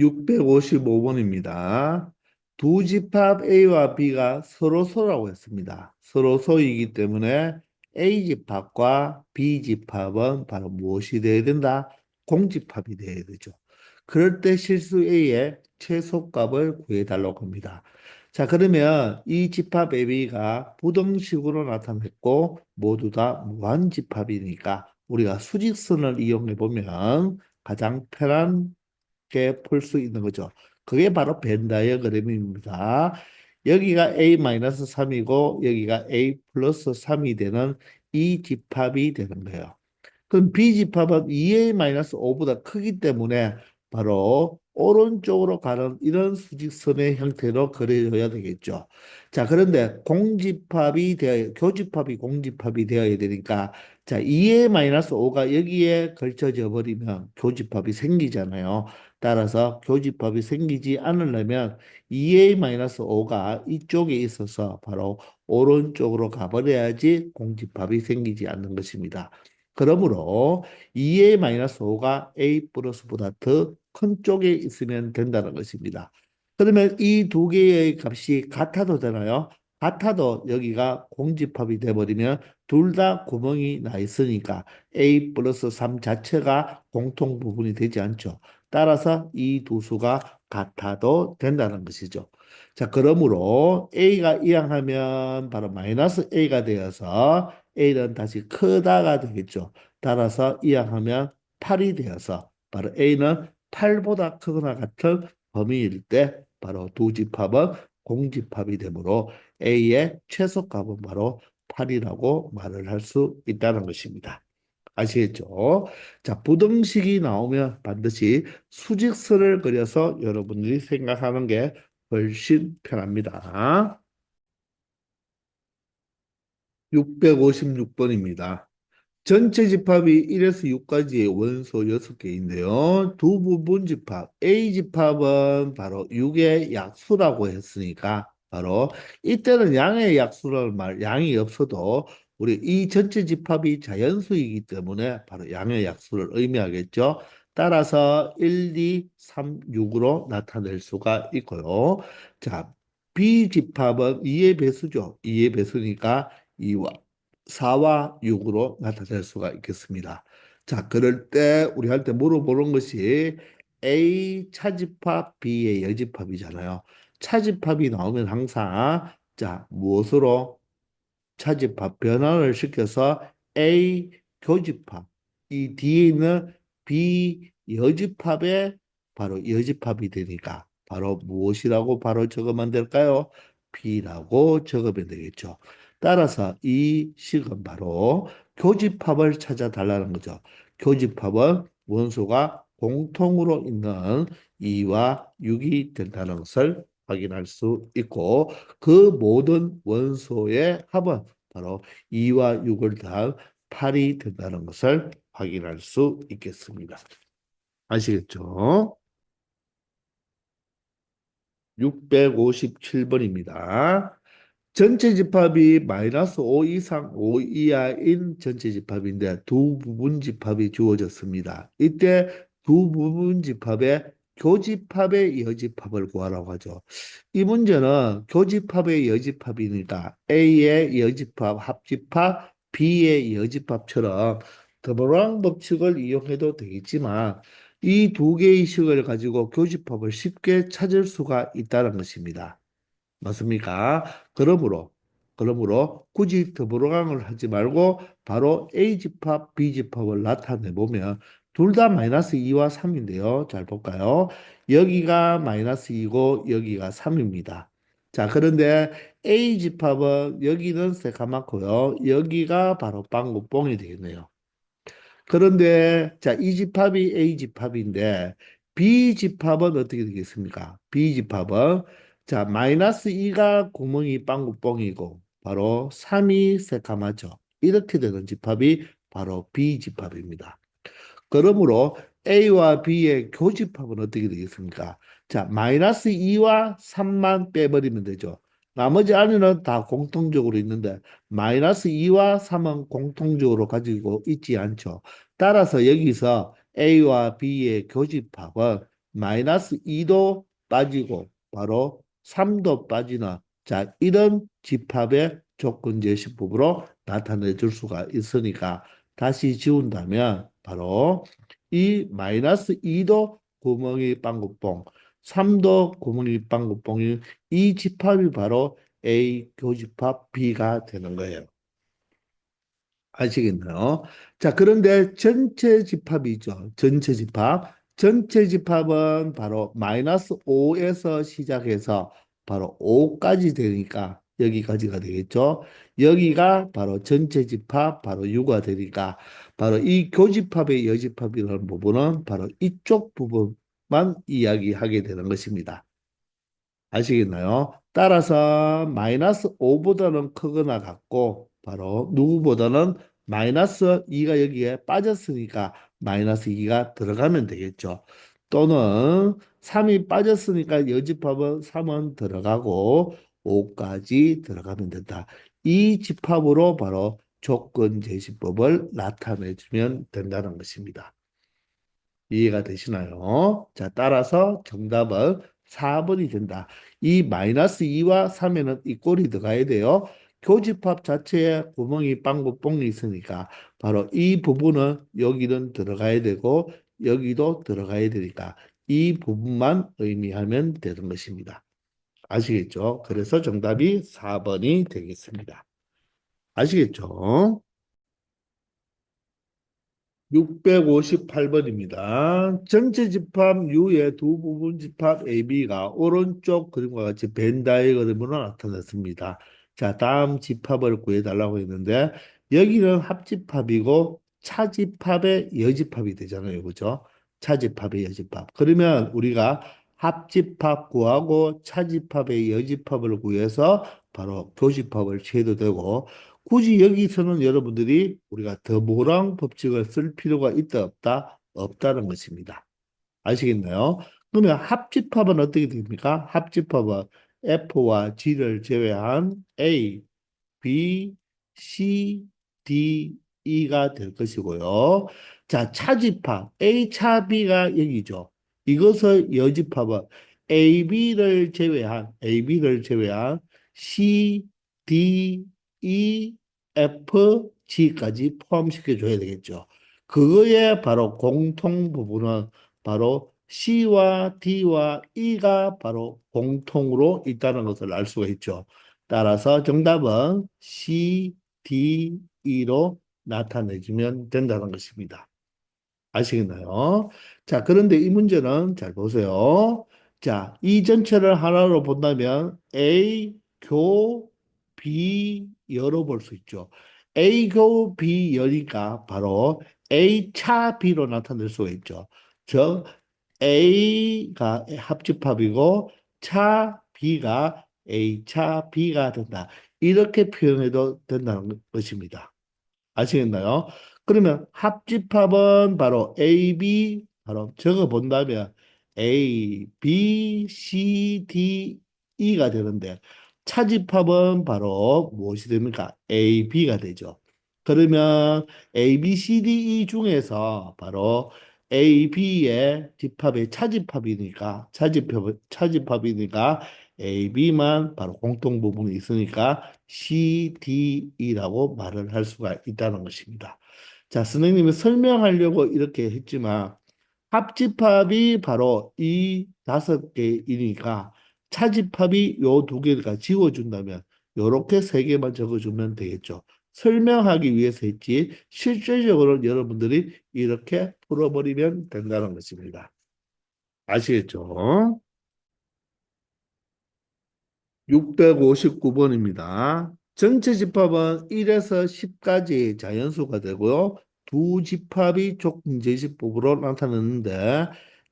655번입니다. 두 집합 A와 B가 서로소라고 했습니다. 서로소이기 때문에 A 집합과 B 집합은 바로 무엇이 되어야 된다? 공집합이 되어야 되죠. 그럴 때 실수 A의 최소값을 구해달라고 합니다. 자, 그러면 이 집합 AB가 부등식으로 나타냈고 모두 다 무한집합이니까 우리가 수직선을 이용해 보면 가장 편한 게 풀 수 있는 거죠. 그게 바로 벤 다이어그램입니다. 여기가 A-3이고 여기가 A 플러스 3이 되는 이 집합이 되는 거예요. 그럼 B집합은 2A-5보다 크기 때문에 바로 오른쪽으로 가는 이런 수직선의 형태로 그려줘야 되겠죠. 자, 그런데 교집합이 공집합이 되어야 되니까 자, 2A-5가 여기에 걸쳐져 버리면 교집합이 생기잖아요. 따라서 교집합이 생기지 않으려면 2A-5가 이쪽에 있어서 바로 오른쪽으로 가버려야지 공집합이 생기지 않는 것입니다. 그러므로 2A-5가 A 플러스보다 더 큰 쪽에 있으면 된다는 것입니다. 그러면 이 두 개의 값이 같아도 되나요? 같아도 여기가 공집합이 돼버리면 둘 다 구멍이 나 있으니까 A 플러스 3 자체가 공통 부분이 되지 않죠. 따라서 이 두 수가 같아도 된다는 것이죠. 자, 그러므로 A가 이항하면 바로 마이너스 A가 되어서 A는 다시 크다가 되겠죠. 따라서 이항하면 8이 되어서 바로 A는 8보다 크거나 같은 범위일 때 바로 두 집합은 공집합이 되므로 A의 최소값은 바로 8이라고 말을 할 수 있다는 것입니다. 아시겠죠? 자, 부등식이 나오면 반드시 수직선을 그려서 여러분들이 생각하는 게 훨씬 편합니다. 656번입니다. 전체 집합이 1에서 6까지의 원소 6개인데요. 두 부분 집합, A 집합은 바로 6의 약수라고 했으니까 바로 이때는 양의 약수라는 말, 양이 없어도 우리 이 전체 집합이 자연수이기 때문에 바로 양의 약수를 의미하겠죠. 따라서 1, 2, 3, 6으로 나타낼 수가 있고요. 자, B 집합은 2의 배수죠. 2의 배수니까 2와 4와 6으로 나타낼 수가 있겠습니다. 자, 그럴 때 우리한테 물어보는 것이 A 차집합, B의 여집합이잖아요. 차집합이 나오면 항상 자, 무엇으로 차집합 변화를 시켜서 A 교집합, 이 뒤에 있는 B 여집합에 바로 여집합이 되니까 바로 무엇이라고 바로 적으면 될까요? B라고 적으면 되겠죠. 따라서 이 식은 바로 교집합을 찾아달라는 거죠. 교집합은 원소가 공통으로 있는 2와 6이 된다는 것을 확인할 수 있고 그 모든 원소의 합은 바로 2와 6을 더한 8이 된다는 것을 확인할 수 있겠습니다. 아시겠죠? 657번입니다. 전체 집합이 마이너스 5 이상 5 이하인 전체 집합인데 두 부분 집합이 주어졌습니다. 이때 두 부분 집합의 교집합의 여집합을 구하라고 하죠. 이 문제는 교집합의 여집합이니까 A의 여집합, 합집합, B의 여집합처럼 더블랑 법칙을 이용해도 되겠지만 이 두 개의 식을 가지고 교집합을 쉽게 찾을 수가 있다는 것입니다. 맞습니까? 그러므로 굳이 더블어강을 하지 말고 바로 A집합, B집합을 나타내 보면 둘 다 마이너스 2와 3인데요. 잘 볼까요? 여기가 마이너스 2고 여기가 3입니다. 자, 그런데 A집합은 여기는 새까맣고요. 여기가 바로 빵구뽕이 되겠네요. 그런데 자, 이 집합이 A 집합인데 B 집합은 어떻게 되겠습니까? B 집합은 자, 마이너스 2가 구멍이 빵구뽕이고 바로 3이 새까맣죠. 이렇게 되는 집합이 바로 B 집합입니다. 그러므로 A와 B의 교집합은 어떻게 되겠습니까? 자, 마이너스 2와 3만 빼버리면 되죠. 나머지 안에는 다 공통적으로 있는데 마이너스 2와 3은 공통적으로 가지고 있지 않죠. 따라서 여기서 A와 B의 교집합은 마이너스 2도 빠지고 바로 3도 빠지는 자 이런 집합의 조건 제시법으로 나타내 줄 수가 있으니까 다시 지운다면 바로 이 마이너스 2도 구멍이 빵구뽕 3도 구멍이 빵구뽕이 이 집합이 바로 A 교집합 B가 되는 거예요. 아시겠나요? 자, 그런데 전체 집합이죠. 전체 집합. 전체 집합은 바로 마이너스 5에서 시작해서 바로 5까지 되니까 여기까지가 되겠죠. 여기가 바로 전체 집합, 바로 6가 되니까 바로 이 교집합의 여집합이라는 부분은 바로 이쪽 부분만 이야기하게 되는 것입니다. 아시겠나요? 따라서 마이너스 5보다는 크거나 같고 바로 누구보다는 마이너스 2가 여기에 빠졌으니까 마이너스 2가 들어가면 되겠죠. 또는 3이 빠졌으니까 여집합은 3은 들어가고 5까지 들어가면 된다. 이 집합으로 바로 조건 제시법을 나타내 주면 된다는 것입니다. 이해가 되시나요? 자, 따라서 정답은 4번이 된다. 이 마이너스 2와 3에는 이 꼴이 들어가야 돼요. 교집합 자체에 구멍이 빵구뽕이 있으니까 바로 이 부분은 여기는 들어가야 되고 여기도 들어가야 되니까 이 부분만 의미하면 되는 것입니다. 아시겠죠? 그래서 정답이 4번이 되겠습니다. 아시겠죠? 658번입니다. 전체 집합 U의 두 부분 집합 AB가 오른쪽 그림과 같이 벤 다이어그램으로 나타났습니다. 자, 다음 집합을 구해달라고 했는데 여기는 합집합이고 차집합의 여집합이 되잖아요. 그죠? 차집합의 여집합. 그러면 우리가 합집합 구하고 차집합의 여집합을 구해서 바로 교집합을 취해도 되고 굳이 여기서는 여러분들이 우리가 더모랑 법칙을 쓸 필요가 있다 없다? 없다는 것입니다. 아시겠나요? 그러면 합집합은 어떻게 됩니까? 합집합은 F와 G를 제외한 A, B, C, D, E가 될 것이고요. 자, 차집합 A 차 B가 여기죠. 이것을 여집합은 AB를 제외한 C, D, E, F, G까지 포함시켜 줘야 되겠죠. 그거의 바로 공통 부분은 바로 C와 D와 E가 바로 공통으로 있다는 것을 알 수가 있죠. 따라서 정답은 C, D, E로 나타내주면 된다는 것입니다. 아시겠나요? 자, 그런데 이 문제는 잘 보세요. 자, 이 전체를 하나로 본다면 A, 교, B, 열어 볼 수 있죠. A, 교, B, 열이가 바로 A 차 B로 나타낼 수가 있죠. 즉, A가 합집합이고 차 B가 A 차 B가 된다. 이렇게 표현해도 된다는 것입니다. 아시겠나요? 그러면 합집합은 바로 A, B 바로 적어 본다면 A, B, C, D, E가 되는데 차집합은 바로 무엇이 됩니까? A, B가 되죠. 그러면 A, B, C, D, E 중에서 바로 A, B의 집합의 차집합이니까 A, B만 바로 공통 부분이 있으니까 C, D, E라고 말을 할 수가 있다는 것입니다. 자, 선생님이 설명하려고 이렇게 했지만 합집합이 바로 이 5개이니까 차집합이 요 2개가 지워준다면 요렇게 3개만 적어주면 되겠죠. 설명하기 위해서 했지 실제적으로 여러분들이 이렇게 풀어버리면 된다는 것입니다. 아시겠죠? 659번입니다. 전체 집합은 1에서 10까지 자연수가 되고요. 두 집합이 조건제시법으로 나타났는데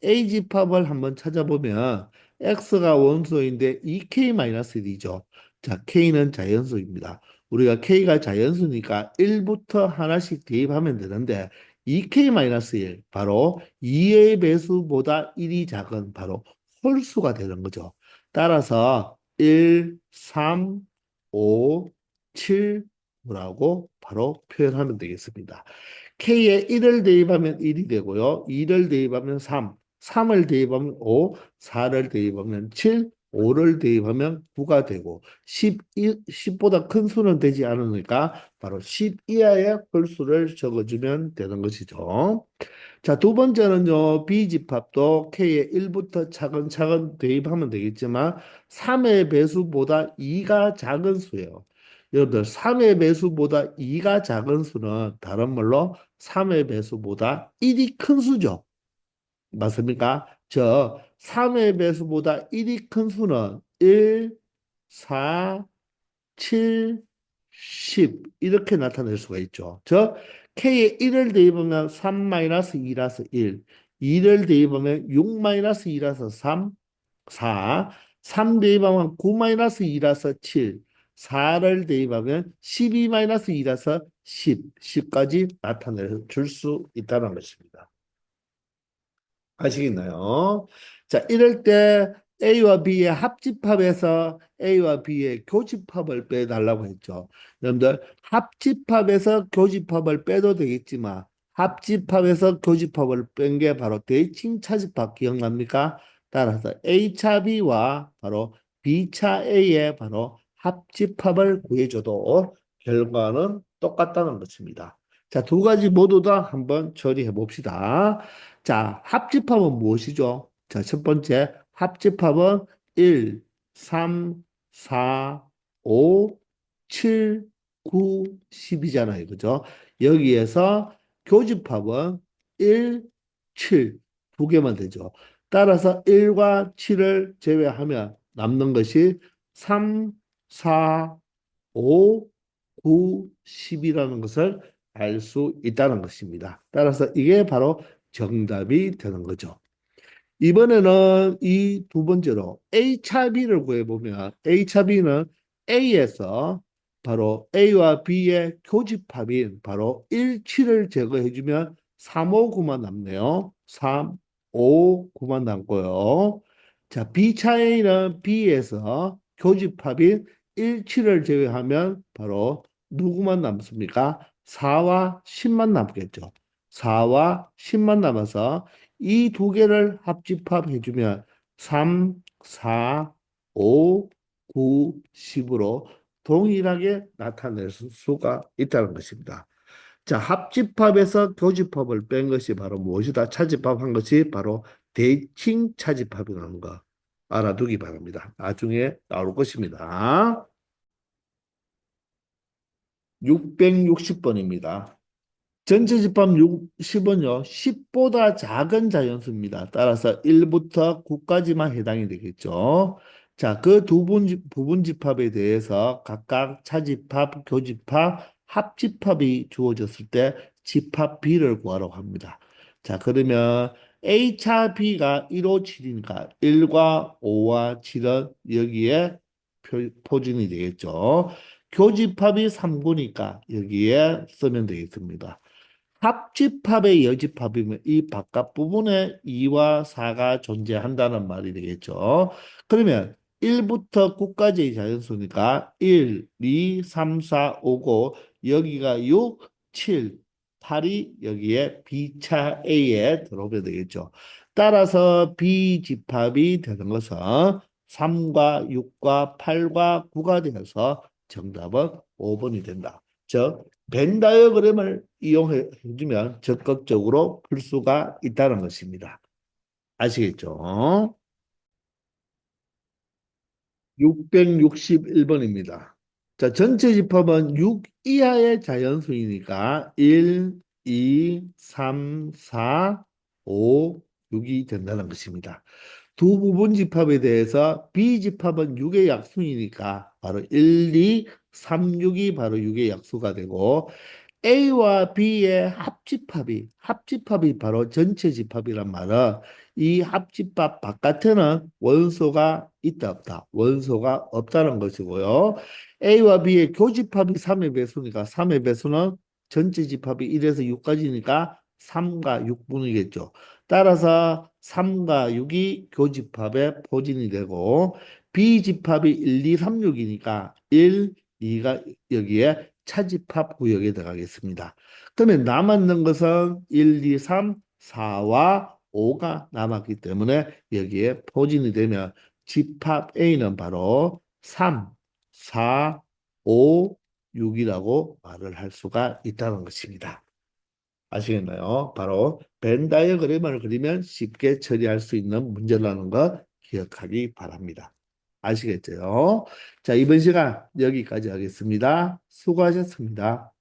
A 집합을 한번 찾아보면 X가 원소인데 2K-1이죠. 자, K는 자연수입니다. 우리가 K가 자연수니까 1부터 하나씩 대입하면 되는데 2K-1 바로 2의 배수보다 1이 작은 바로 홀수가 되는 거죠. 따라서 1, 3, 5, 7라고 바로 표현하면 되겠습니다. K에 1을 대입하면 1이 되고요. 2를 대입하면 3, 3을 대입하면 5, 4를 대입하면 7, 5를 대입하면 9가 되고 10보다 큰 수는 되지 않으니까 바로 10 이하의 홀수를 적어주면 되는 것이죠. 자, 두 번째는요, B집합도 K의 1부터 차근차근 대입하면 되겠지만 3의 배수보다 2가 작은 수예요. 여러분들 3의 배수보다 2가 작은 수는 다른 말로 3의 배수보다 1이 큰 수죠. 맞습니까? 저 3의 배수보다 1이 큰 수는 1, 4, 7, 10 이렇게 나타낼 수가 있죠. 저 K에 1을 대입하면 3-2라서 1, 2를 대입하면 6-2라서 3, 4, 3 대입하면 9-2라서 7, 4를 대입하면 12-2라서 10, 10까지 나타내 줄 수 있다는 것입니다. 아시겠나요? 자, 이럴 때 A와 B의 합집합에서 A와 B의 교집합을 빼달라고 했죠. 여러분들, 합집합에서 교집합을 빼도 되겠지만, 합집합에서 교집합을 뺀 게 바로 대칭차집합 기억납니까? 따라서 A차 B와 바로 B차 A의 바로 합집합을 구해줘도 결과는 똑같다는 것입니다. 자, 두 가지 모두 다 한번 처리해 봅시다. 자, 합집합은 무엇이죠? 자, 첫 번째, 합집합은 1, 3, 4, 5, 7, 9, 10이잖아요. 그죠? 여기에서 교집합은 1, 7, 두 개만 되죠. 따라서 1과 7을 제외하면 남는 것이 3, 4, 5, 9, 10이라는 것을 알 수 있다는 것입니다. 따라서 이게 바로 정답이 되는 거죠. 이번에는 이 두 번째로 A차 B를 구해보면 A차 B는 A에서 바로 A와 B의 교집합인 바로 1, 7을 제거해주면 3, 5, 9만 남네요. 3, 5, 9만 남고요. 자, B차 A는 B에서 교집합인 1, 7을 제외하면 바로 누구만 남습니까? 4와 10만 남겠죠. 4와 10만 남아서 이 두 개를 합집합해주면 3, 4, 5, 9, 10으로 동일하게 나타낼 수가 있다는 것입니다. 자, 합집합에서 교집합을 뺀 것이 바로 무엇이다? 차집합한 것이 바로 대칭 차집합이라는 거 알아두기 바랍니다. 나중에 나올 것입니다. 660번입니다. 전체 집합 10은요, 10보다 작은 자연수입니다. 따라서 1부터 9까지만 해당이 되겠죠. 자, 그 부분 집합에 대해서 각각 차집합, 교집합, 합집합이 주어졌을 때 집합 B를 구하라고 합니다. 자, 그러면 A차 B가 1, 5, 7이니까 1과 5와 7은 여기에 포진이 되겠죠. 교집합이 3구니까 여기에 쓰면 되겠습니다. 합집합의 여집합이면 이 바깥 부분에 2와 4가 존재한다는 말이 되겠죠. 그러면 1부터 9까지의 자연수니까 1, 2, 3, 4, 5고 여기가 6, 7, 8이 여기에 B차 A에 들어오게 되겠죠. 따라서 B집합이 되는 것은 3과 6과 8과 9가 되어서 정답은 5번이 된다. 즉, 벤 다이어그램을 이용해 주면 적극적으로 풀 수가 있다는 것입니다. 아시겠죠? 661번입니다. 자, 전체 집합은 6 이하의 자연수이니까 1, 2, 3, 4, 5, 6이 된다는 것입니다. 두 부분 집합에 대해서 B집합은 6의 약수이니까 바로 1, 2, 3, 6이 바로 6의 약수가 되고 A와 B의 합집합이 바로 전체 집합이란 말은 이 합집합 바깥에는 원소가 있다 없다. 원소가 없다는 것이고요. A와 B의 교집합이 3의 배수니까 3의 배수는 전체 집합이 1에서 6까지니까 3과 6분이겠죠. 따라서 3과 6이 교집합의 포진이 되고 B집합이 1, 2, 3, 6이니까 1, 2가 여기에 차집합 구역에 들어가겠습니다. 그러면 남았는 것은 1, 2, 3, 4와 5가 남았기 때문에 여기에 포진이 되면 집합 A는 바로 3, 4, 5, 6이라고 말을 할 수가 있다는 것입니다. 아시겠나요? 바로 벤 다이어그램을 그리면 쉽게 처리할 수 있는 문제라는 거 기억하기 바랍니다. 아시겠죠? 자, 이번 시간 여기까지 하겠습니다. 수고하셨습니다.